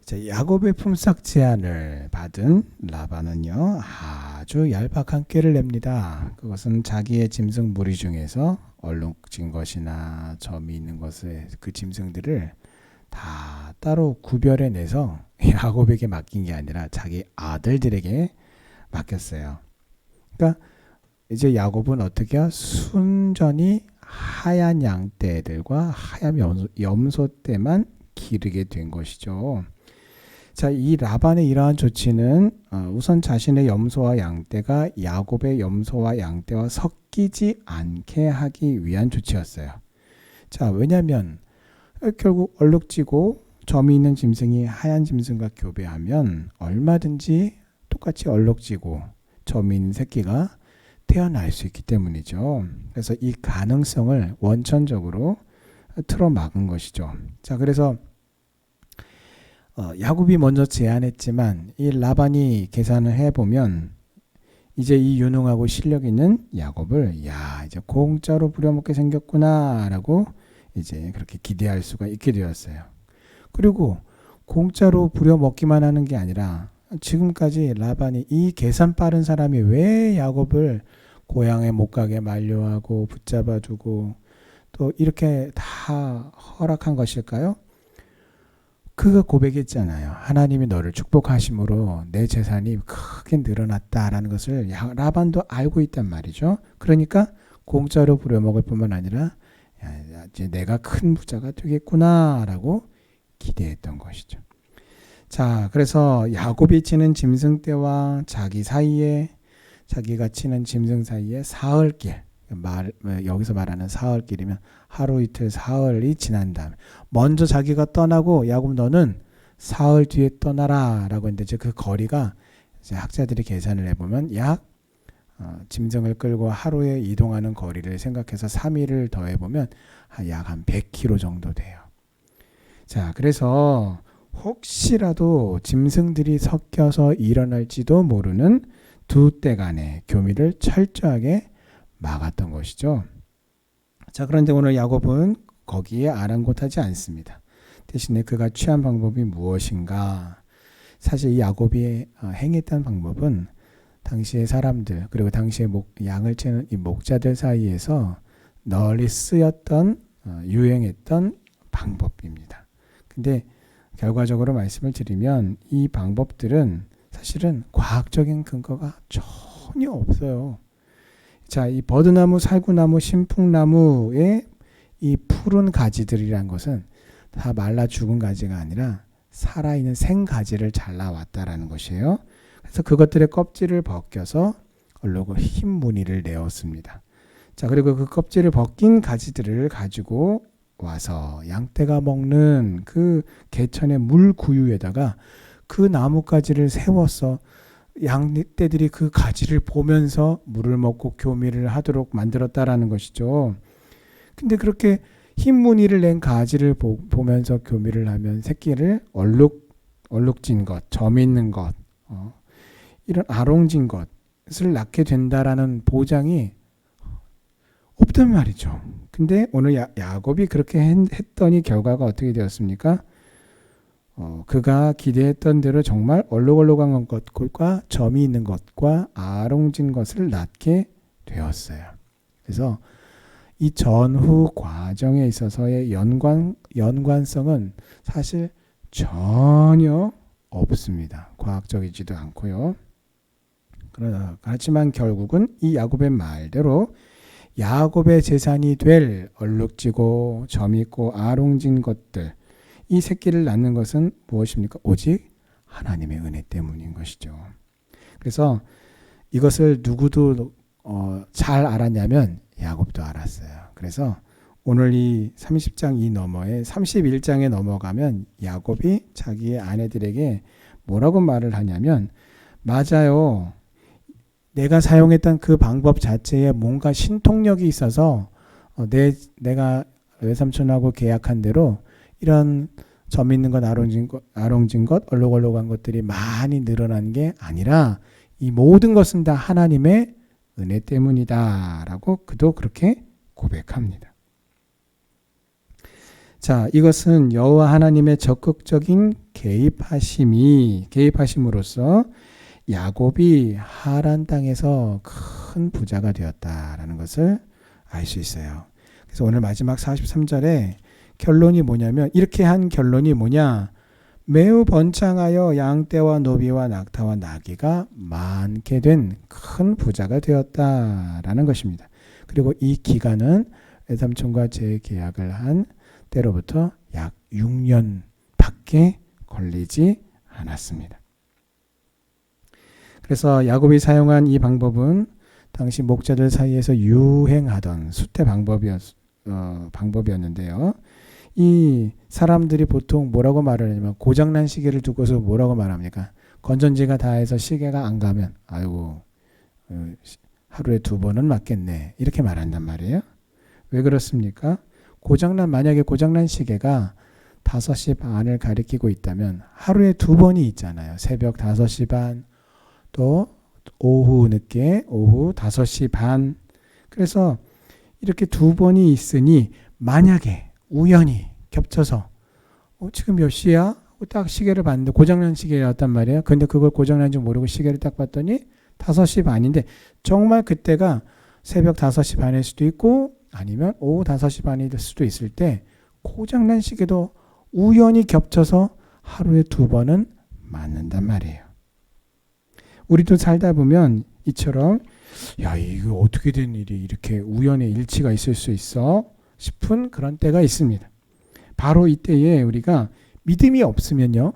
자, 야곱의 품삯 제안을 받은 라반은요, 아주 얄팍한 꾀를 냅니다. 그것은 자기의 짐승 무리 중에서 얼룩진 것이나 점이 있는 것의 그 짐승들을 다 따로 구별해내서 야곱에게 맡긴 게 아니라 자기 아들들에게 맡겼어요. 그러니까 이제 야곱은 어떻게 해요? 순전히 하얀 양떼들과 하얀 염소떼만 기르게 된 것이죠. 자, 이 라반의 이러한 조치는 우선 자신의 염소와 양떼가 야곱의 염소와 양떼와 섞이지 않게 하기 위한 조치였어요. 자, 왜냐하면 결국 얼룩지고 점이 있는 짐승이 하얀 짐승과 교배하면 얼마든지 똑같이 얼룩지고 점이 있는 새끼가 태어날 수 있기 때문이죠. 그래서 이 가능성을 원천적으로 틀어막은 것이죠. 자, 그래서 야곱이 먼저 제안했지만 이 라반이 계산을 해보면 이제 이 유능하고 실력 있는 야곱을 야 이제 공짜로 부려먹게 생겼구나 라고 이제 그렇게 기대할 수가 있게 되었어요. 그리고 공짜로 부려먹기만 하는 게 아니라 지금까지 라반이 이 계산 빠른 사람이 왜 야곱을 고향에 못 가게 만류하고 붙잡아주고 또 이렇게 다 허락한 것일까요? 그가 고백했잖아요. 하나님이 너를 축복하심으로 내 재산이 크게 늘어났다라는 것을 라반도 알고 있단 말이죠. 그러니까 공짜로 부려먹을 뿐만 아니라 야, 이제 내가 큰 부자가 되겠구나라고 기대했던 것이죠. 자, 그래서 야곱이 치는 짐승떼와 자기가 치는 짐승 사이에 사흘길, 여기서 말하는 사흘길이면 하루 이틀 사흘이 지난 다음에 먼저 자기가 떠나고 야곱 너는 사흘 뒤에 떠나라 라고 했는데 이제 그 거리가 이제 학자들이 계산을 해보면 약 짐승을 끌고 하루에 이동하는 거리를 생각해서 3일을 더해보면 약 한 100km 정도 돼요. 자, 그래서 혹시라도 짐승들이 섞여서 일어날지도 모르는 두 떼 간의 교미를 철저하게 막았던 것이죠. 자, 그런데 오늘 야곱은 거기에 아랑곳하지 않습니다. 대신에 그가 취한 방법이 무엇인가? 사실 이 야곱이 행했던 방법은 당시의 사람들 그리고 당시에 양을 치는 이 목자들 사이에서 널리 쓰였던 유행했던 방법입니다. 근데 결과적으로 말씀을 드리면 이 방법들은 사실은 과학적인 근거가 전혀 없어요. 자, 이 버드나무, 살구나무, 신풍나무의 이 푸른 가지들이란 것은 다 말라 죽은 가지가 아니라 살아있는 생가지를 잘라왔다라는 것이에요. 그래서 그것들의 껍질을 벗겨서 얼룩을 흰 무늬를 내었습니다. 자, 그리고 그 껍질을 벗긴 가지들을 가지고 와서 양떼가 먹는 그 개천의 물 구유에다가 그 나뭇가지를 세워서 양떼들이 그 가지를 보면서 물을 먹고 교미를 하도록 만들었다라는 것이죠. 근데 그렇게 흰 무늬를 낸 가지를 보면서 교미를 하면 새끼를 얼룩진 것, 점 있는 것, 이런 아롱진 것을 낳게 된다라는 보장이 없단 말이죠. 근데 오늘 야곱이 그렇게 했더니 결과가 어떻게 되었습니까? 그가 기대했던 대로 정말 얼룩얼룩한 것과 점이 있는 것과 아롱진 것을 낳게 되었어요. 그래서 이 전후 과정에 있어서의 연관성은 사실 전혀 없습니다. 과학적이지도 않고요. 하지만 결국은 이 야곱의 말대로 야곱의 재산이 될 얼룩지고 점 있고 아롱진 것들 이 새끼를 낳는 것은 무엇입니까? 오직 하나님의 은혜 때문인 것이죠. 그래서 이것을 누구도 잘 알았냐면 야곱도 알았어요. 그래서 오늘 이 30장 이 너머에 31장에 넘어가면 야곱이 자기의 아내들에게 뭐라고 말을 하냐면 맞아요. 내가 사용했던 그 방법 자체에 뭔가 신통력이 있어서 내가 외삼촌하고 계약한 대로 이런 점 있는 것, 아롱진 것, 얼룩얼룩한 것들이 많이 늘어난 게 아니라 이 모든 것은 다 하나님의 은혜 때문이다 라고 그도 그렇게 고백합니다. 자, 이것은 여호와 하나님의 적극적인 개입하심으로써 야곱이 하란 땅에서 큰 부자가 되었다라는 것을 알 수 있어요. 그래서 오늘 마지막 43절에 결론이 뭐냐면, 이렇게 한 결론이 뭐냐? 매우 번창하여 양떼와 노비와 낙타와 나귀가 많게 된 큰 부자가 되었다라는 것입니다. 그리고 이 기간은 외삼촌과 재계약을 한 때로부터 약 6년밖에 걸리지 않았습니다. 그래서 야곱이 사용한 이 방법은 당시 목자들 사이에서 유행하던 수태 방법이었는데요. 이 사람들이 보통 뭐라고 말을 하냐면, 고장난 시계를 두고서 뭐라고 말합니까? 건전지가 다해서 시계가 안 가면 아이고 하루에 2번은 맞겠네, 이렇게 말한단 말이에요. 왜 그렇습니까? 만약에 고장난 시계가 5시 반을 가리키고 있다면 하루에 2번이 있잖아요. 새벽 5시 반, 또 오후 늦게 오후 5시 반. 그래서 이렇게 2번이 있으니 만약에 우연히 겹쳐서 지금 몇 시야? 딱 시계를 봤는데 고장난 시계였단 말이에요. 근데 그걸 고장난 줄 모르고 시계를 딱 봤더니 5시 반인데, 정말 그때가 새벽 5시 반일 수도 있고 아니면 오후 5시 반일 수도 있을 때, 고장난 시계도 우연히 겹쳐서 하루에 2번은 맞는단 말이에요. 우리도 살다 보면 이처럼 야, 이거 어떻게 된 일이 이렇게 우연의 일치가 있을 수 있어? 싶은 그런 때가 있습니다. 바로 이때에 우리가 믿음이 없으면요,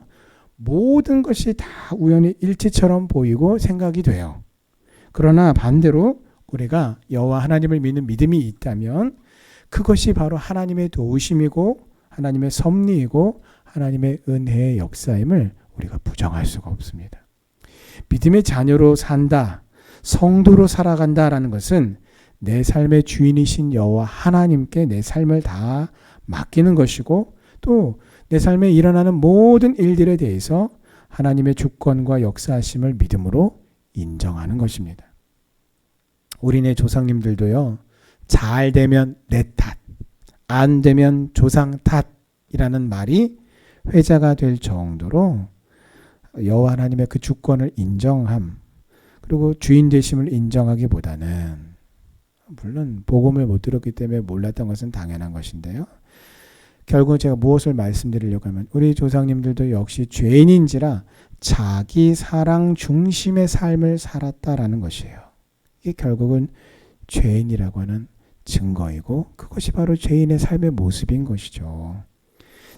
모든 것이 다 우연의 일치처럼 보이고 생각이 돼요. 그러나 반대로 우리가 여호와 하나님을 믿는 믿음이 있다면 그것이 바로 하나님의 도우심이고 하나님의 섭리이고 하나님의 은혜의 역사임을 우리가 부정할 수가 없습니다. 믿음의 자녀로 산다, 성도로 살아간다라는 것은 내 삶의 주인이신 여호와 하나님께 내 삶을 다 맡기는 것이고, 또 내 삶에 일어나는 모든 일들에 대해서 하나님의 주권과 역사하심을 믿음으로 인정하는 것입니다. 우리네 조상님들도요, 잘 되면 내 탓, 안 되면 조상 탓이라는 말이 회자가 될 정도로 여호와 하나님의 그 주권을 인정함, 그리고 주인 되심을 인정하기보다는, 물론 복음을 못 들었기 때문에 몰랐던 것은 당연한 것인데요, 결국 제가 무엇을 말씀드리려고 하면, 우리 조상님들도 역시 죄인인지라 자기 사랑 중심의 삶을 살았다라는 것이에요. 이게 결국은 죄인이라고 하는 증거이고, 그것이 바로 죄인의 삶의 모습인 것이죠.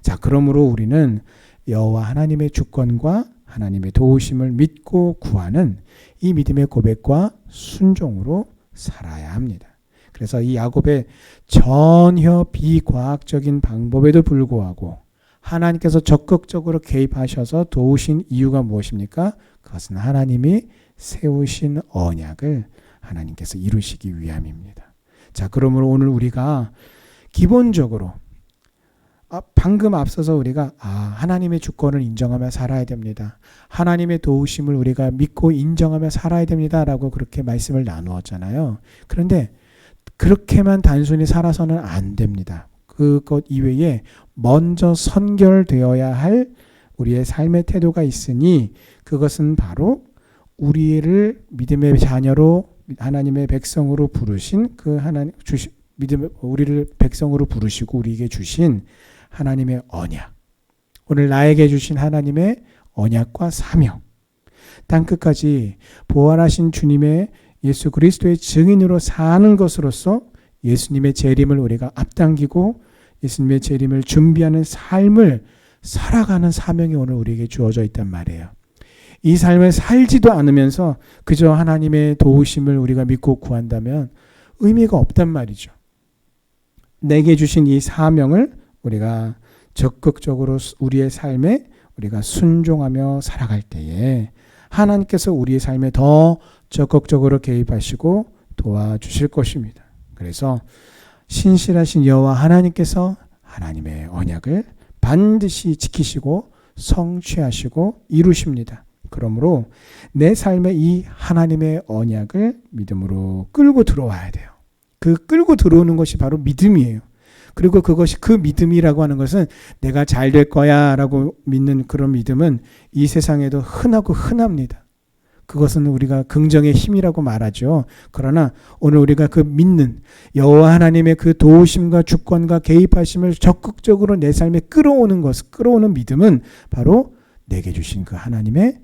자, 그러므로 우리는 여호와 하나님의 주권과 하나님의 도우심을 믿고 구하는 이 믿음의 고백과 순종으로 살아야 합니다. 그래서 이 야곱의 전혀 비과학적인 방법에도 불구하고 하나님께서 적극적으로 개입하셔서 도우신 이유가 무엇입니까? 그것은 하나님이 세우신 언약을 하나님께서 이루시기 위함입니다. 자, 그러므로 오늘 우리가 기본적으로 방금 앞서서 우리가 하나님의 주권을 인정하며 살아야 됩니다, 하나님의 도우심을 우리가 믿고 인정하며 살아야 됩니다 라고 그렇게 말씀을 나누었잖아요. 그런데 그렇게만 단순히 살아서는 안 됩니다. 그것 이외에 먼저 선결되어야 할 우리의 삶의 태도가 있으니, 그것은 바로 우리를 믿음의 자녀로 하나님의 백성으로 부르신 그 하나님 우리를 백성으로 부르시고 우리에게 주신 하나님의 언약, 오늘 나에게 주신 하나님의 언약과 사명, 땅끝까지 부활하신 주님의 예수 그리스도의 증인으로 사는 것으로서 예수님의 재림을 우리가 앞당기고 예수님의 재림을 준비하는 삶을 살아가는 사명이 오늘 우리에게 주어져 있단 말이에요. 이 삶을 살지도 않으면서 그저 하나님의 도우심을 우리가 믿고 구한다면 의미가 없단 말이죠. 내게 주신 이 사명을 우리가 적극적으로 우리의 삶에 우리가 순종하며 살아갈 때에 하나님께서 우리의 삶에 더 적극적으로 개입하시고 도와주실 것입니다. 그래서 신실하신 여호와 하나님께서 하나님의 언약을 반드시 지키시고 성취하시고 이루십니다. 그러므로 내 삶에 이 하나님의 언약을 믿음으로 끌고 들어와야 돼요. 그 끌고 들어오는 것이 바로 믿음이에요. 그리고 그것이 그 믿음이라고 하는 것은 내가 잘 될 거야 라고 믿는 그런 믿음은 이 세상에도 흔하고 흔합니다. 그것은 우리가 긍정의 힘이라고 말하죠. 그러나 오늘 우리가 그 믿는 여호와 하나님의 그 도우심과 주권과 개입하심을 적극적으로 내 삶에 끌어오는 믿음은 바로 내게 주신 그 하나님의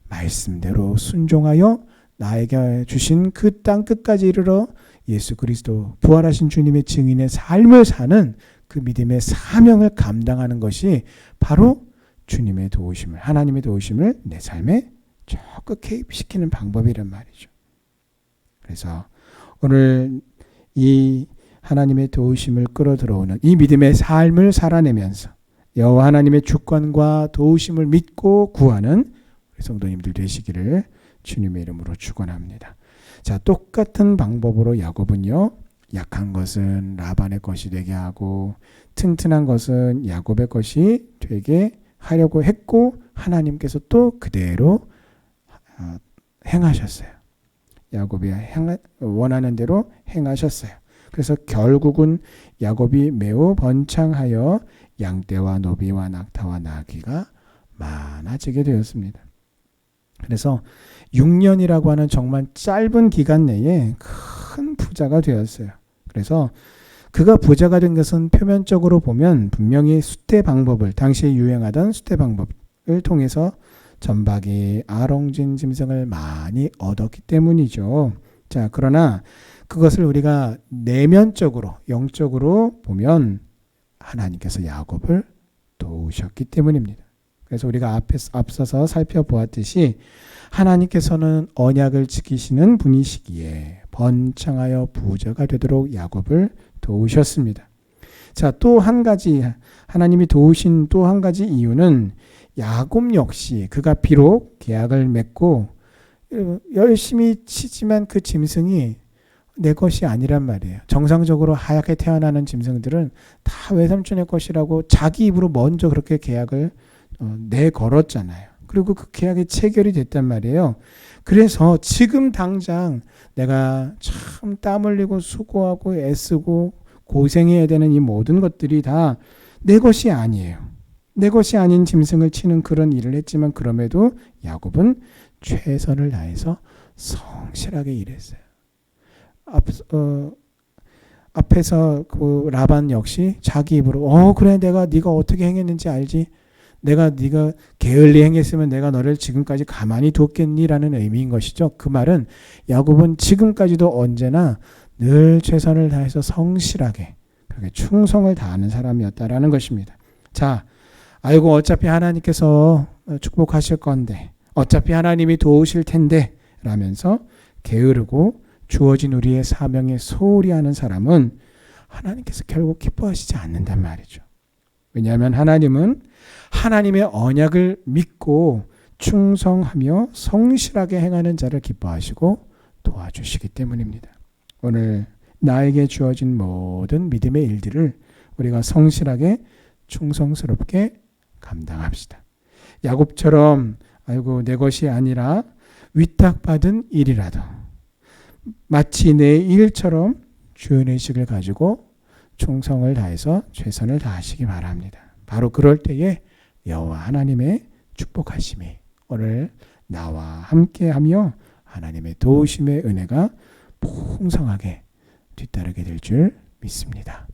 말씀대로 순종하여 나에게 주신 그 땅 끝까지 이르러 예수 그리스도 부활하신 주님의 증인의 삶을 사는 그 믿음의 사명을 감당하는 것이 바로 주님의 도우심을, 하나님의 도우심을 내 삶에 적극 개입시키는 방법이란 말이죠. 그래서 오늘 이 하나님의 도우심을 끌어들어오는 이 믿음의 삶을 살아내면서 여호와 하나님의 주권과 도우심을 믿고 구하는 우리 성도님들 되시기를 주님의 이름으로 축원합니다. 자, 똑같은 방법으로 야곱은요, 약한 것은 라반의 것이 되게 하고 튼튼한 것은 야곱의 것이 되게 하려고 했고 하나님께서 또 그대로 행하셨어요. 야곱이 원하는 대로 행하셨어요. 그래서 결국은 야곱이 매우 번창하여 양떼와 노비와 낙타와 나귀가 많아지게 되었습니다. 그래서 6년이라고 하는 정말 짧은 기간 내에 큰 부자가 되었어요. 그래서 그가 부자가 된 것은 표면적으로 보면 분명히 수태 방법을, 당시에 유행하던 수태 방법을 통해서 전박이 아롱진 짐승을 많이 얻었기 때문이죠. 자, 그러나 그것을 우리가 내면적으로, 영적으로 보면 하나님께서 야곱을 도우셨기 때문입니다. 그래서 우리가 앞서서 살펴보았듯이 하나님께서는 언약을 지키시는 분이시기에 번창하여 부자가 되도록 야곱을 도우셨습니다. 자, 또 한 가지 하나님이 도우신 또 한 가지 이유는 야곱 역시 그가 비록 계약을 맺고 열심히 치지만 그 짐승이 내 것이 아니란 말이에요. 정상적으로 하얗게 태어나는 짐승들은 다 외삼촌의 것이라고 자기 입으로 먼저 그렇게 계약을 내걸었잖아요. 그리고 그 계약이 체결이 됐단 말이에요. 그래서 지금 당장 내가 참 땀 흘리고 수고하고 애쓰고 고생해야 되는 이 모든 것들이 다 내 것이 아니에요. 내 것이 아닌 짐승을 치는 그런 일을 했지만 그럼에도 야곱은 최선을 다해서 성실하게 일했어요. 앞에서 그 라반 역시 자기 입으로 그래 내가 네가 어떻게 행했는지 알지? 네가 게을리 행했으면 내가 너를 지금까지 가만히 뒀겠니라는 의미인 것이죠. 그 말은 야곱은 지금까지도 언제나 늘 최선을 다해서 성실하게 그렇게 충성을 다하는 사람이었다라는 것입니다. 자, 아이고 어차피 하나님께서 축복하실 건데 어차피 하나님이 도우실 텐데 라면서 게으르고 주어진 우리의 사명에 소홀히 하는 사람은 하나님께서 결국 기뻐하시지 않는단 말이죠. 왜냐하면 하나님은 하나님의 언약을 믿고 충성하며 성실하게 행하는 자를 기뻐하시고 도와주시기 때문입니다. 오늘 나에게 주어진 모든 믿음의 일들을 우리가 성실하게 충성스럽게 감당합시다. 야곱처럼 아이고 내 것이 아니라 위탁받은 일이라도 마치 내 일처럼 주의 의식을 가지고 충성을 다해서 최선을 다하시기 바랍니다. 바로 그럴 때에 여호와 하나님의 축복하심이 오늘 나와 함께하며 하나님의 도우심의 은혜가 풍성하게 뒤따르게 될 줄 믿습니다.